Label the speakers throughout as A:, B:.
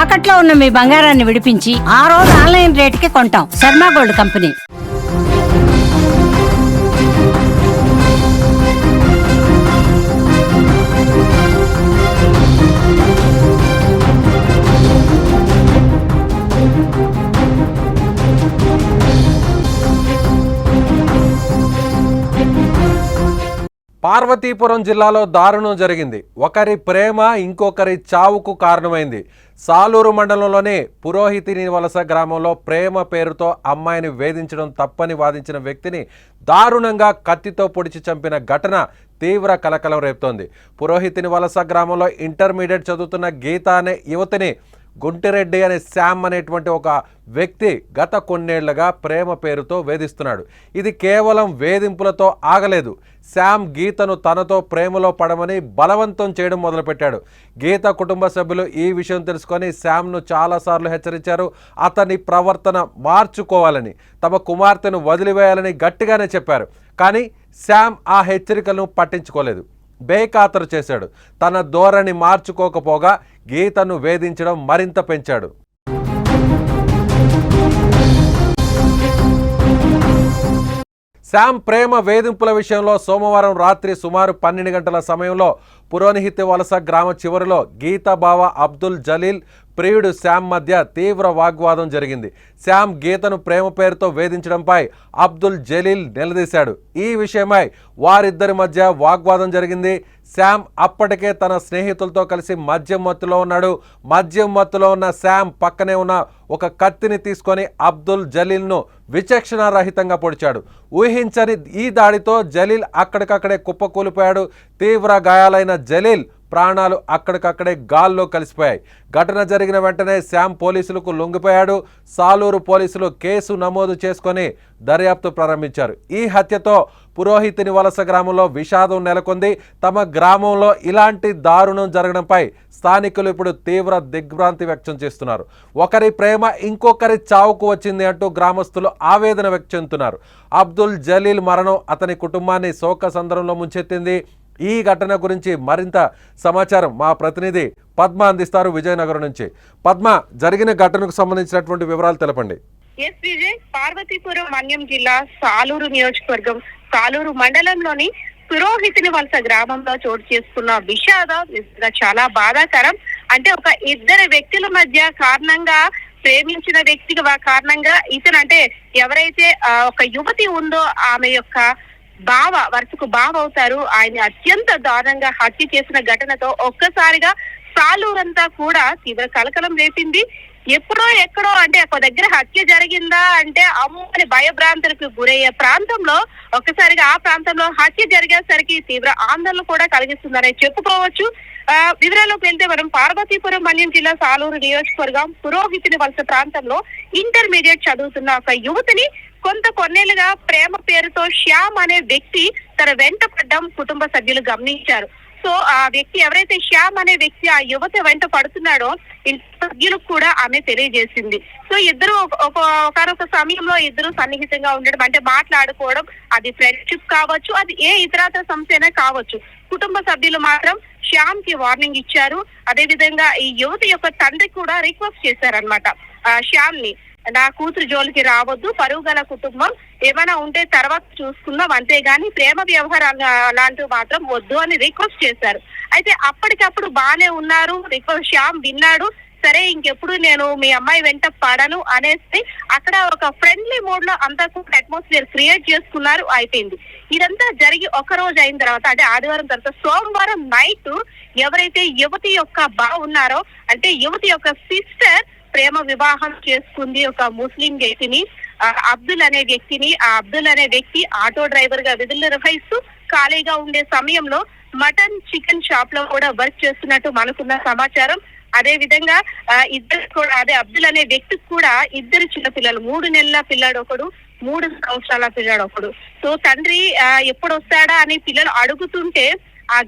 A: తాకట్లో ఉన్న మీ బంగారాన్ని విడిపించి ఆ రోజు ఆన్లైన్ రేటుకి కొంటాం. Sharma gold company.
B: పార్వతీపురం జిల్లాలో దారుణం జరిగింది. ఒకరి ప్రేమ ఇంకొకరి చావుకు కారణమైంది. సాలూరు మండలంలోని పురోహితిని వలస గ్రామంలో ప్రేమ పేరుతో అమ్మాయిని వేధించడం తప్పని వాదించిన వ్యక్తిని దారుణంగా కత్తితో పొడిచి చంపిన ఘటన తీవ్ర కలకలం రేపుతోంది. పురోహితిని వలస గ్రామంలో ఇంటర్మీడియట్ చదువుతున్న గీత అనే యువతిని గుంటిరెడ్డి అనే శ్యామ్ అనేటువంటి ఒక వ్యక్తి గత కొన్నేళ్లుగా ప్రేమ పేరుతో వేధిస్తున్నాడు. ఇది కేవలం వేధింపులతో ఆగలేదు. శ్యామ్ గీతను తనతో ప్రేమలో పడమని బలవంతం చేయడం మొదలుపెట్టాడు. గీత కుటుంబ సభ్యులు ఈ విషయం తెలుసుకొని శ్యామ్ను చాలాసార్లు హెచ్చరించారు. అతని ప్రవర్తన మార్చుకోవాలని, తమ కుమార్తెను వదిలివేయాలని గట్టిగానే చెప్పారు. కానీ శ్యామ్ ఆ హెచ్చరికలను పట్టించుకోలేదు, బేఖాతరు చేశాడు. తన ధోరణి మార్చుకోకపోగా గీతను వేధించడం మరింత పెంచాడు. శ్యామ్ ప్రేమ వేధింపుల విషయంలో సోమవారం రాత్రి సుమారు 12 గంటల సమయంలో పురోహితి వలస గ్రామ చివరిలో గీత బావ అబ్దుల్ జలీల్, ప్రియుడు శ్యామ్ మధ్య తీవ్ర వాగ్వాదం జరిగింది. శ్యామ్ గీతను ప్రేమ పేరుతో వేధించడంపై అబ్దుల్ జలీల్ నిలదీశాడు. ఈ విషయమై వారిద్దరి మధ్య వాగ్వాదం జరిగింది. శ్యామ్ అప్పటికే తన స్నేహితులతో కలిసి మద్యం మత్తులో ఉన్నాడు. మద్యం మత్తులో ఉన్న శ్యామ్ పక్కనే ఉన్న ఒక కత్తిని తీసుకొని అబ్దుల్ జలీల్ను విచక్షణారహితంగా పొడిచాడు. ఊహించని ఈ దాడితో జలీల్ అక్కడికక్కడే కుప్పకూలిపోయాడు. తీవ్ర గాయాలైన జలీల్ ప్రాణాలు అక్కడికక్కడే గాల్లో కలిసిపోయాయి. ఘటన జరిగిన వెంటనే శ్యామ్ పోలీసులకు లొంగిపోయాడు. సాలూరు పోలీసులు కేసు నమోదు చేసుకొని దర్యాప్తు ప్రారంభించారు. ఈ హత్యతో పురోహితిని వలస గ్రామంలో విషాదం నెలకొంది. తమ గ్రామంలో ఇలాంటి దారుణం జరగడంపై స్థానికులు ఇప్పుడు తీవ్ర దిగ్భ్రాంతి వ్యక్తం చేస్తున్నారు. ఒకరి ప్రేమ ఇంకొకరి చావుకు వచ్చింది అంటూ గ్రామస్తులు ఆవేదన వ్యక్తం చేస్తున్నారు. అబ్దుల్ జలీల్ మరణం అతని కుటుంబాన్ని శోకసంద్రంలో ముంచెత్తింది. ఈ ఘటన గురించి మరింత సమాచారం మా ప్రతినిధి పద్మ అందిస్తారు విజయనగరం నుంచి. పద్మ, జరిగిన ఘటనకు సంబంధించినటువంటి వివరాలు తెలపండి.
C: విజయ్, పార్వతీపురం మన్యం జిల్లా సాలూరు నియోజకవర్గం సాలూరు మండలంలోని పురోహితిని వలస గ్రామంలో చోటు చేసుకున్న విషాదం చాలా బాధాకరం. అంటే ఒక ఇద్దరు వ్యక్తుల మధ్య కారణంగా, ప్రేమించిన వ్యక్తి కారణంగా ఇతను అంటే ఎవరైతే ఒక యువతి ఉందో ఆమె యొక్క వరుసకు బావ అవుతారు. ఆయన అత్యంత దారుణంగా హత్య చేసిన ఘటనతో ఒక్కసారిగా సాలూరంతా కూడా తీవ్ర కలకలం రేపింది. ఎప్పుడో ఎక్కడో అంటే ఒక దగ్గర హత్య జరిగిందా అంటే అమ్మని భయభ్రాంతులకు గురయ్యే ప్రాంతంలో ఒక్కసారిగా ఆ ప్రాంతంలో హత్య జరిగేసరికి తీవ్ర ఆందోళన కూడా కలిగిస్తుందని చెప్పుకోవచ్చు. వివరాల్లోకి వెళ్తే మనం పార్వతీపురం మన్యం జిల్లా సాలూరు నియోజకవర్గం పురోహితిని వలస ప్రాంతంలో ఇంటర్మీడియట్ చదువుతున్న ఒక యువతిని కొన్నేళ్లుగా ప్రేమ పేరుతో శ్యామ్ అనే వ్యక్తి తన వెంట పడ్డం కుటుంబ సభ్యులు గమనించారు. సో ఆ వ్యక్తి ఎవరైతే శ్యామ్ అనే వ్యక్తి ఆ యువతి వెంట పడుతున్నాడో ఇంటి సభ్యులకు కూడా ఆమె తెలియజేసింది. సో ఇద్దరు ఒకనొక సమయంలో ఇద్దరు సన్నిహితంగా ఉండడం, అంటే మాట్లాడుకోవడం, అది ఫ్రెండ్షిప్ కావచ్చు, అది ఏ ఇతరత్ర సంస్థ కావచ్చు. కుటుంబ సభ్యులు మాత్రం శ్యామ్ కి వార్నింగ్ ఇచ్చారు. అదే విధంగా ఈ యువతి యొక్క తండ్రి కూడా రిక్వెస్ట్ చేశారనమాట శ్యామ్ ని, నా కూతురు జోలికి రావద్దు, పరువు గల కుటుంబం, ఏమైనా ఉంటే తర్వాత చూసుకుందాం, అంతేగాని ప్రేమ వ్యవహారాలు అలాంటివి మాత్రం వద్దు అని రిక్వెస్ట్ చేశారు. అయితే అప్పటికప్పుడు బానే ఉన్నారు. రిక్వెస్ట్ శ్యామ్ విన్నాడు. సరే, ఇంకెప్పుడు నేను మీ అమ్మాయి వెంట పడను అనేసి అక్కడ ఒక ఫ్రెండ్లీ మోడ్ లో అంతా కూడా అట్మాస్ఫియర్ క్రియేట్ చేసుకున్నారు. అయిపోయింది. ఇదంతా జరిగి ఒక రోజు అయిన తర్వాత, అంటే ఆదివారం తర్వాత సోమవారం నైట్ ఎవరైతే యువతి యొక్క బావ ఉన్నారో, అంటే యువతి యొక్క సిస్టర్ ప్రేమ వివాహం చేసుకుంది ఒక ముస్లిం వ్యక్తిని, అబ్దుల్ అనే వ్యక్తిని. ఆ అబ్దుల్ అనే వ్యక్తి ఆటో డ్రైవర్ గా విధులు నిర్వహిస్తూ ఖాళీగా ఉండే సమయంలో మటన్ చికెన్ షాప్ లో కూడా వర్క్ చేస్తున్నట్టు మనకున్న సమాచారం. అదే విధంగా ఇద్దరు కూడా, అదే అబ్దుల్ అనే వ్యక్తికి కూడా ఇద్దరు చిన్న పిల్లలు, 3 నెలల పిల్లాడు ఒకడు, 3 సంవత్సరాల పిల్లాడు ఒకడు. సో తండ్రి ఎప్పుడు వస్తాడా అని పిల్లలు అడుగుతుంటే ఆ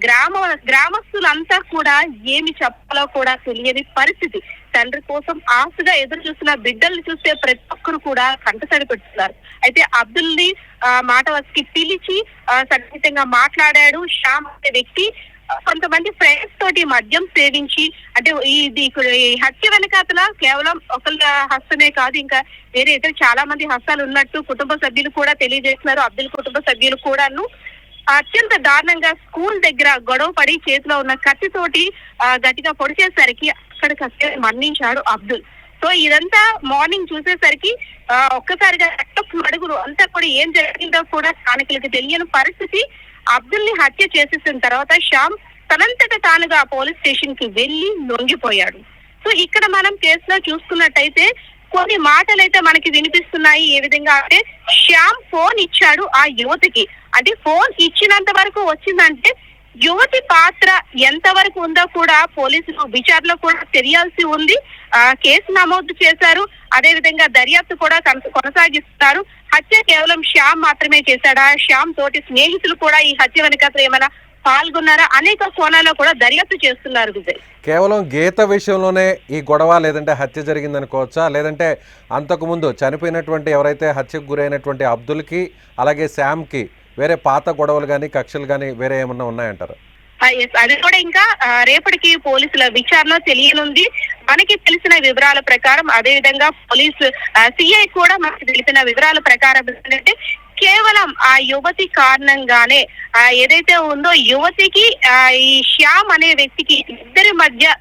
C: గ్రామస్తులంతా కూడా ఏమి చెప్పాలో కూడా తెలియని పరిస్థితి. తండ్రి కోసం ఆశగా ఎదురు చూస్తున్న బిడ్డల్ని చూస్తే ప్రతి ఒక్కరు కూడా కంటతడి పెడుతున్నారు. అయితే అబ్దుల్ ని మాట వచ్చి పిలిచి సన్నిహితంగా మాట్లాడాడు శ్యామ్ అనే వ్యక్తి. కొంతమంది ఫ్రెండ్స్ తోటి మద్యం సేవించి అంటే ఈ హత్య వెనకాతల కేవలం ఒకళ్ళ హస్తమే కాదు, ఇంకా వేరే ఇతర చాలా మంది హస్తాలు ఉన్నట్టు కుటుంబ సభ్యులు కూడా తెలియజేస్తున్నారు. అబ్దుల్ కుటుంబ సభ్యులు కూడాను అత్యంత దారుణంగా స్కూల్ దగ్గర గొడవ పడి చేతిలో ఉన్న కత్తితోటి గట్టిగా పొడిచేసరికి అక్కడికి మరణించాడు అబ్దుల్. సో ఇదంతా మార్నింగ్ చూసేసరికి ఒక్కసారిగా రక్తపు మడుగులు అంతా కూడా ఏం జరిగిందో కూడా స్థానికులకు తెలియని పరిస్థితి. అబ్దుల్ ని హత్య చేసేసిన తర్వాత శ్యామ్ తనంతట తానుగా పోలీస్ స్టేషన్ కి వెళ్లి లొంగిపోయాడు. సో ఇక్కడ మనం కేసులో చూసుకున్నట్టయితే కొన్ని మాటలైతే మనకి వినిపిస్తున్నాయి. ఏ విధంగా అంటే శ్యామ్ ఫోన్ ఇచ్చాడు ఆ యువతికి, అంటే ఫోన్ ఇచ్చినంత వరకు వచ్చిందంటే యువతి పాత్ర ఎంత వరకు ఉందో కూడా పోలీసులు విచారణలో కూడా తెలియాల్సి ఉంది. కేసు నమోదు చేశారు, అదే విధంగా దర్యాప్తు కూడా కొనసాగిస్తున్నారు. హత్య కేవలం శ్యామ్ మాత్రమే చేశాడా, శ్యామ్ తోటి స్నేహితులు కూడా ఈ హత్య వెనకాల ఏమైనా పాల్గొన్నారా, అనేక కోణాల్లో కూడా దర్యాప్తు చేస్తున్నారు. విజయ్,
B: కేవలం గీత విషయంలోనే ఈ గొడవ లేదంటే హత్య జరిగిందనుకోవచ్చా, లేదంటే అంతకుముందు చనిపోయినటువంటి ఎవరైతే హత్యకు గురైనటువంటి అబ్దుల్కి అలాగే శ్యామ్కి వేరే పాత గొడవలు కానీ కక్షలు కానీ వేరే ఏమన్నా ఉన్నాయంటారు?
C: అది కూడా ఇంకా రేపటికి పోలీసుల విచారణ తెలియనుంది. మనకి తెలిసిన వివరాల ప్రకారం, అదే విధంగా పోలీసు సిఐ కూడా మనకి తెలిసిన వివరాల ప్రకారం ఏంటంటే కేవలం ఆ యువతి కారణంగానే ఏదైతే ఉందో యువతికి ఈ శ్యామ్ అనే వ్యక్తికి ఇద్దరి మధ్య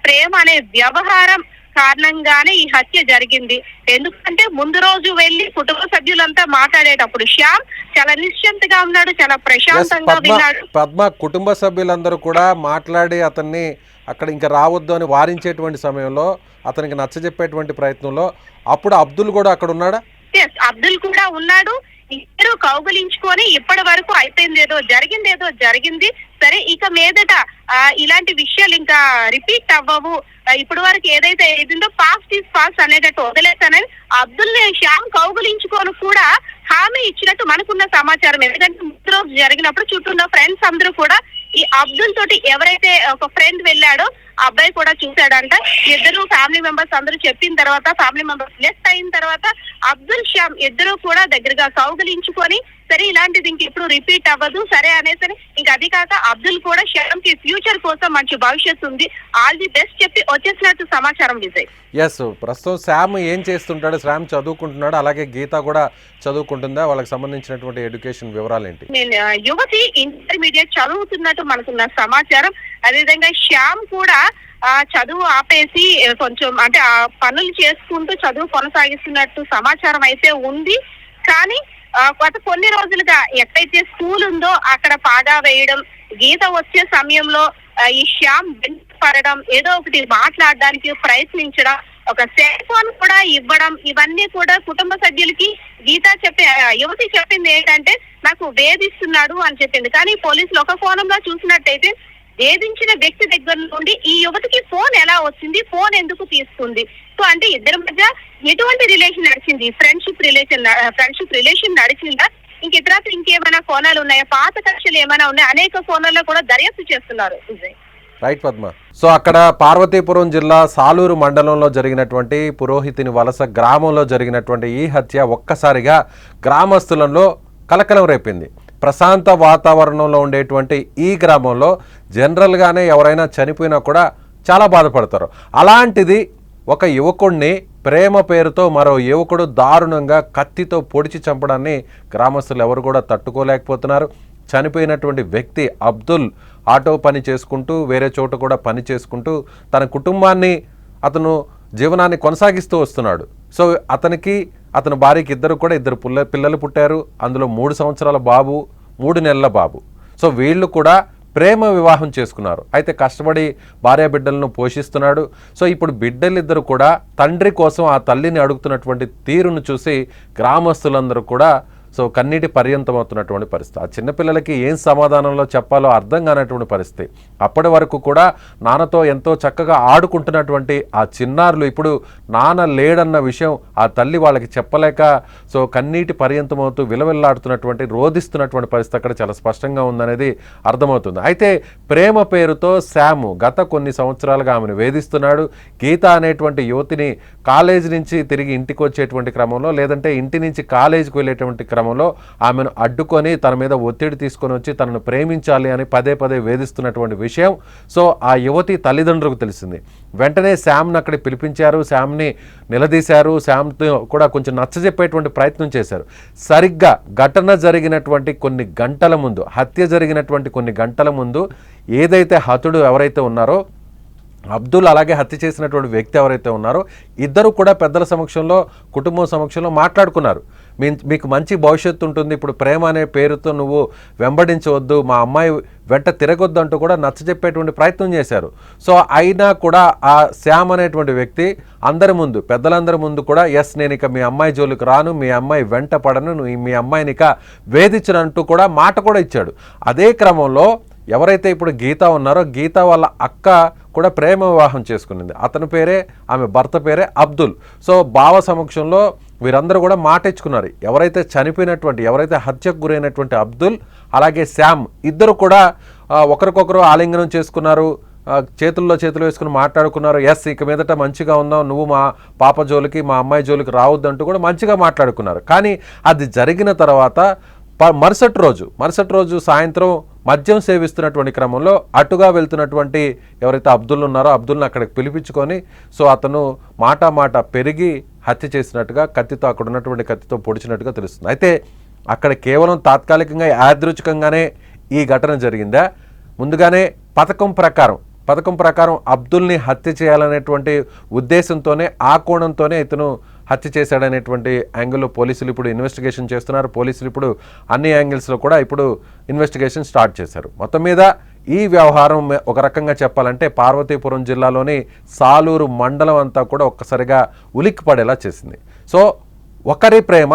C: ప్రేమ అనే వ్యవహారం కారణంగానే ఈ హత్య జరిగింది. ఎందుకంటే ముందు రోజు వెళ్లి కుటుంబ సభ్యులంతా మాట్లాడేటప్పుడు శ్యామ్ చాలా నిశ్చింతగా ఉన్నాడు, చాలా ప్రశాంతంగా విన్నాడు.
B: పద్మ కుటుంబ సభ్యులందరూ కూడా మాట్లాడి అతన్ని అక్కడ ఇంకా రావద్దు అని వారించేటువంటి సమయంలో, అతనికి నచ్చజెప్పేటువంటి ప్రయత్నంలో అప్పుడు అబ్దుల్ కూడా అక్కడ ఉన్నాడా?
C: అబ్దుల్ కూడా ఉన్నాడు. ఇద్దరు కౌగులించుకొని ఇప్పటి వరకు అయిపోయిందేదో జరిగింది సరే, ఇక మీదట ఇలాంటి విషయాలు ఇంకా రిపీట్ అవ్వవు, ఇప్పటి వరకు ఏదైతే ఏదిందో పాస్ట్ ఈజ్ పాస్ట్ అనేటట్టు వదిలేస్తానని అబ్దుల్ శ్యామ్ కౌగులించుకొని కూడా హామీ ఇచ్చినట్టు మనకున్న సమాచారం. ఎందుకంటే ముందు రోజు జరిగినప్పుడు చుట్టూ ఉన్న ఫ్రెండ్స్ అందరూ కూడా ఈ అబ్దుల్ తోటి ఎవరైతే ఒక ఫ్రెండ్ వెళ్ళాడో అబ్బాయి కూడా చూశాడంట. ఇద్దరు ఫ్యామిలీ మెంబర్స్ అందరూ చెప్పిన తర్వాత, ఫ్యామిలీ మెంబర్స్ లెఫ్ట్ అయిన తర్వాత అబ్దుల్ శ్యామ్ ఇద్దరు కూడా దగ్గరగా కౌగులించుకొని సరే ఇలాంటిది ఇంక ఇప్పుడు రిపీట్ అవ్వదు సరే అనేసరి, ఇంకా అది కాక అబ్దుల్ కూడా శ్యామ్ కి ఫ్యూచర్ కోసం మంచి భవిష్యత్తు ఉంది, ఆల్ ది బెస్ట్ చెప్పి వచ్చేసినట్టు సమాచారం. విజయ్,
B: ఎస్, ప్రస్తుతం శ్యామ్ ఏం చేస్తుంటాడు? శ్యామ్ చదువుకుంటున్నాడు, అలాగే గీత కూడా చదువుకుంటుందా? వాళ్ళకి సంబంధించినటువంటి ఎడ్యుకేషన్ వివరాలు ఏంటి?
C: నేను యువతి ఇంటర్మీడియట్ చదువుతున్నట్టు మనకున్న సమాచారం. అదేవిధంగా శ్యామ్ కూడా చదువు ఆపేసి కొంచెం అంటే ఆ పనులు చేసుకుంటూ చదువు కొనసాగిస్తున్నట్టు సమాచారం అయితే ఉంది. కానీ గత కొన్ని రోజులుగా ఎక్కడైతే స్కూల్ ఉందో అక్కడ పాగా వేయడం, గీత వచ్చే సమయంలో ఈ శ్యామ్ పడడం, ఏదో ఒకటి మాట్లాడడానికి ప్రయత్నించడం, ఒక సెల్ ఫోన్ కూడా ఇవ్వడం, ఇవన్నీ కూడా కుటుంబ సభ్యులకి గీత యువతి చెప్పింది ఏంటంటే నాకు వేధిస్తున్నాడు అని చెప్పింది. కానీ పోలీసులు ఒక కోణంలో చూసినట్టయితే వేధించిన వ్యక్తి దగ్గర నుండి ఈ యువతికి ఫోన్ ఎలా వచ్చింది, ఫోన్ ఎందుకు తీసుకుంది, సో అంటే ఇద్దరి మధ్య ఎటువంటి రిలేషన్ నడిచింది, ఫ్రెండ్షిప్ రిలేషన్ నడిచిందా, ఇంకేమైనా కోణాలు ఉన్నాయా, పాత కక్షలు ఏమైనా ఉన్నాయా, అనేక కోణాల్లో కూడా దర్యాప్తు చేస్తున్నారు.
B: రైట్ పద్మ. సో అక్కడ పార్వతీపురం జిల్లా సాలూరు మండలంలో జరిగినటువంటి పురోహితిని వలస గ్రామంలో జరిగినటువంటి ఈ హత్య ఒక్కసారిగా గ్రామస్తులలో కలకలం రేపింది. ప్రశాంత వాతావరణంలో ఉండేటువంటి ఈ గ్రామంలో జనరల్గానే ఎవరైనా చనిపోయినా కూడా చాలా బాధపడతారు. అలాంటిది ఒక యువకుడిని ప్రేమ పేరుతో మరో యువకుడు దారుణంగా కత్తితో పొడిచి చంపడాన్ని గ్రామస్తులు ఎవరు కూడా తట్టుకోలేకపోతున్నారు. చనిపోయినటువంటి వ్యక్తి అబ్దుల్ ఆటో పని చేసుకుంటూ వేరే చోట కూడా పని చేసుకుంటూ తన కుటుంబాన్ని అతను జీవనాన్ని కొనసాగిస్తూ వస్తున్నాడు. సో అతని భార్యకి ఇద్దరు పిల్లలు పుట్టారు. అందులో 3 సంవత్సరాల బాబు, 3 నెలల బాబు. సో వీళ్ళు కూడా ప్రేమ వివాహం చేసుకున్నారు. అయితే కష్టపడి భార్య బిడ్డలను పోషిస్తున్నాడు. సో ఇప్పుడు బిడ్డలిద్దరు కూడా తండ్రి కోసం ఆ తల్లిని అడుగుతున్నటువంటి తీరును చూసి గ్రామస్తులందరూ కూడా సో కన్నీటి పర్యంతమవుతున్నటువంటి పరిస్థితి. ఆ చిన్నపిల్లలకి ఏం సమాధానంలో చెప్పాలో అర్థం కానటువంటి పరిస్థితి. అప్పటి వరకు కూడా నాన్నతో ఎంతో చక్కగా ఆడుకుంటున్నటువంటి ఆ చిన్నారులు ఇప్పుడు నాన్న లేడన్న విషయం ఆ తల్లి వాళ్ళకి చెప్పలేక సో కన్నీటి పర్యంతమవుతూ విలవిల్లాడుతున్నటువంటి రోధిస్తున్నటువంటి పరిస్థితి అక్కడ చాలా స్పష్టంగా ఉందనేది అర్థమవుతుంది. అయితే ప్రేమ పేరుతో శ్యామ్ గత కొన్ని సంవత్సరాలుగా ఆమెను వేధిస్తున్నాడు. గీత అనేటువంటి యువతిని కాలేజీ నుంచి తిరిగి ఇంటికి వచ్చేటువంటి క్రమంలో లేదంటే ఇంటి నుంచి కాలేజీకి వెళ్ళేటువంటి క్రమంలో క్రమంలో ఆమెను అడ్డుకొని తన మీద ఒత్తిడి తీసుకొని వచ్చి తనను ప్రేమించాలి అని పదే పదే వేధిస్తున్నటువంటి విషయం సో ఆ యువతి తల్లిదండ్రులకు తెలిసింది. వెంటనే శామ్ను అక్కడికి పిలిపించారు, శామ్ని నిలదీశారు, శామ్తో కూడా కొంచెం నచ్చజెప్పేటువంటి ప్రయత్నం చేశారు. సరిగ్గా ఘటన జరిగినటువంటి కొన్ని గంటల ముందు, హత్య జరిగినటువంటి కొన్ని గంటల ముందు ఏదైతే హతుడు ఎవరైతే ఉన్నారో అబ్దుల్, అలాగే హత్య చేసినటువంటి వ్యక్తి ఎవరైతే ఉన్నారో ఇద్దరు కూడా పెద్దల సమక్షంలో, కుటుంబం సమక్షంలో మాట్లాడుకున్నారు. మీకు మంచి భవిష్యత్తు ఉంటుంది, ఇప్పుడు ప్రేమ అనే పేరుతో నువ్వు వెంబడించవద్దు, మా అమ్మాయి వెంట తిరగొద్దు అంటూ కూడా నచ్చజెప్పేటువంటి ప్రయత్నం చేశారు. సో అయినా కూడా ఆ శ్యామ్ అనేటువంటి వ్యక్తి అందరి ముందు, పెద్దలందరి ముందు కూడా ఎస్ నేను ఇక మీ అమ్మాయి జోలికి రాను, మీ అమ్మాయి వెంట పడను, మీ అమ్మాయిని ఇక వేధించనంటూ కూడా మాట కూడా ఇచ్చాడు. అదే క్రమంలో ఎవరైతే ఇప్పుడు గీత ఉన్నారో గీత వాళ్ళ అక్క కూడా ప్రేమ వివాహం చేసుకునింది. అతని పేరే, ఆమె భర్త పేరే అబ్దుల్. సో బావ సమక్షంలో వీరందరూ కూడా మాట ఇచ్చుకున్నారు. ఎవరైతే చనిపోయినటువంటి, ఎవరైతే హత్యకు గురైనటువంటి అబ్దుల్ అలాగే శ్యామ్ ఇద్దరు కూడా ఒకరికొకరు ఆలింగనం చేసుకున్నారు, చేతుల్లో చేతులు వేసుకుని మాట్లాడుకున్నారు. ఎస్ ఇక మీదట మంచిగా ఉందాం, నువ్వు మా పాప జోలికి, మా అమ్మాయి జోలికి రావద్దంటూ కూడా మంచిగా మాట్లాడుకున్నారు. కానీ అది జరిగిన తర్వాత మరుసటి రోజు సాయంత్రం మద్యం సేవిస్తున్నటువంటి క్రమంలో అటుగా వెళ్తున్నటువంటి ఎవరైతే అబ్దుల్ ఉన్నారో అబ్దుల్ని అక్కడికి పిలిపించుకొని సో అతను మాట పెరిగి హత్య చేసినట్టుగా, కత్తితో అక్కడ ఉన్నటువంటి కత్తితో పొడిచినట్టుగా తెలుస్తుంది. అయితే అక్కడ కేవలం తాత్కాలికంగా యాదృచ్ఛికంగానే ఈ ఘటన జరిగిందా? ముందుగానే పథకం ప్రకారం అబ్దుల్ని హత్య చేయాలనేటువంటి ఉద్దేశంతోనే, ఆ కోణంతోనే ఇతను హత్య చేశాడనేటువంటి యాంగిల్లో పోలీసులు ఇప్పుడు ఇన్వెస్టిగేషన్ చేస్తున్నారు. పోలీసులు ఇప్పుడు అన్ని యాంగిల్స్లో కూడా ఇప్పుడు ఇన్వెస్టిగేషన్ స్టార్ట్ చేశారు. మొత్తం మీద ఈ వ్యవహారం ఒక రకంగా చెప్పాలంటే పార్వతీపురం జిల్లాలోని సాలూరు మండలం అంతా కూడా ఒక్కసారిగా ఉలిక్కిపడేలా చేసింది. సో ఒకరి ప్రేమ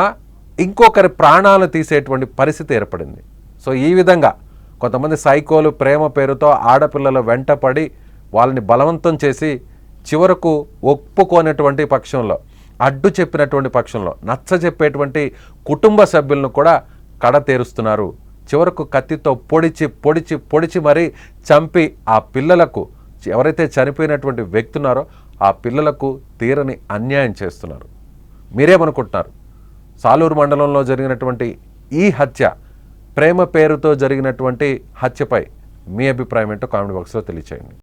B: ఇంకొకరి ప్రాణాలు తీసేటువంటి పరిస్థితి ఏర్పడింది. సో ఈ విధంగా కొంతమంది సైకోలు ప్రేమ పేరుతో ఆడపిల్లల వెంటపడి వాళ్ళని బలవంతం చేసి చివరకు ఒప్పుకోనటువంటి పక్షంలో, అడ్డు చెప్పినటువంటి పక్షంలో, నచ్చ చెప్పేటువంటి కుటుంబ సభ్యులను కూడా కడతేరుస్తున్నారు. చివరకు కత్తితో పొడిచి మరీ చంపి ఆ పిల్లలకు, ఎవరైతే చనిపోయినటువంటి వ్యక్తి ఉన్నారో ఆ పిల్లలకు తీరని అన్యాయం చేస్తున్నారు. మీరేమనుకుంటున్నారు? సాలూరు మండలంలో జరిగినటువంటి ఈ హత్య, ప్రేమ పేరుతో జరిగినటువంటి హత్యపై మీ అభిప్రాయం ఏంటో కామెంట్ బాక్స్లో తెలియచేయండి.